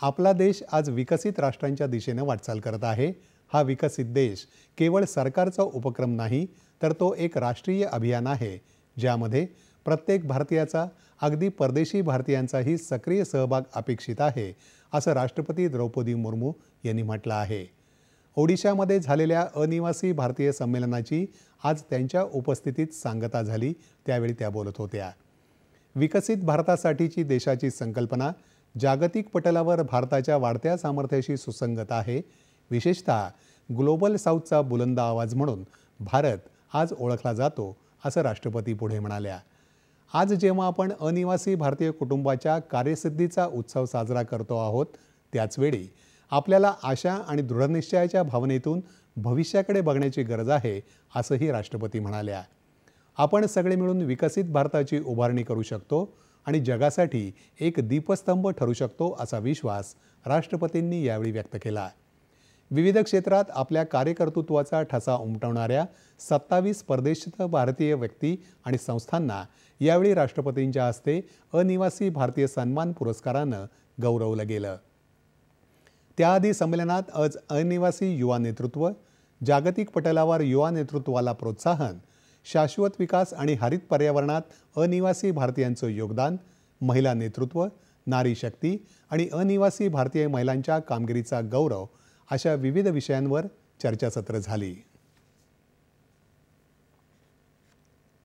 आपला देश आज विकसित राष्ट्रांच्या दिशेने वाटचाल करत आहे। हा विकसित देश केवळ सरकारचा उपक्रम नाही, तर तो एक राष्ट्रीय अभियान आहे, ज्यामध्ये प्रत्येक भारतीयाचा, अगदी परदेशी भारतीयांचाही सक्रिय सहभाग अपेक्षित आहे, असं राष्ट्रपती द्रौपदी मुर्मू यांनी म्हटलं आहे। ओडिशामध्ये झालेल्या अनिवासी भारतीय संमेलनाची आज त्यांच्या उपस्थितीत सांगता झाली, त्यावेळी त्या बोलत होत्या। विकसित भारतासाठीची देशाची संकल्पना जागतिक पटलावर भारताच्या वाढत्या सामर्थ्याशी सुसंगत आहे। विशेषतः ग्लोबल साऊथचा बुलंद आवाज म्हणून भारत आज ओळखला जातो, असं राष्ट्रपती पुढे म्हणाल्या। आज जेव्हा आपण अनिवासी भारतीय कुटुंबाच्या कार्यसिद्धीचा उत्सव साजरा करतो आहोत, त्याचवेळी आपल्याला आशा आणि दृढनिश्चयाच्या भावनेतून भविष्याकडे बघण्याची गरज आहे, असंही राष्ट्रपती म्हणाल्या। आपण सगळे मिळून विकसित भारताची उभारणी करू शकतो आणि जगासाठी एक दीपस्तंभ ठरू शकतो, असा विश्वास राष्ट्रपतींनी यावेळी व्यक्त केला। विविध क्षेत्रात आपल्या कार्यकर्तृत्वाचा ठसा उमटवणाऱ्या 27 परदेशस्थ भारतीय व्यक्ती आणि संस्थांना यावेळी राष्ट्रपतींच्या हस्ते अनिवासी भारतीय सन्मान पुरस्कारानं गौरवलं गेलं। त्याआधी संमेलनात आज अनिवासी युवा नेतृत्व, जागतिक पटलावर युवा नेतृत्वाला प्रोत्साहन, शाश्वत विकास आणि हरित पर्यावरणात अनिवासी भारतीयांचं योगदान, महिला नेतृत्व, नारी शक्ती आणि अनिवासी भारतीय महिलांच्या कामगिरीचा गौरव अशा विविध विषयांवर चर्चासत्र झाली।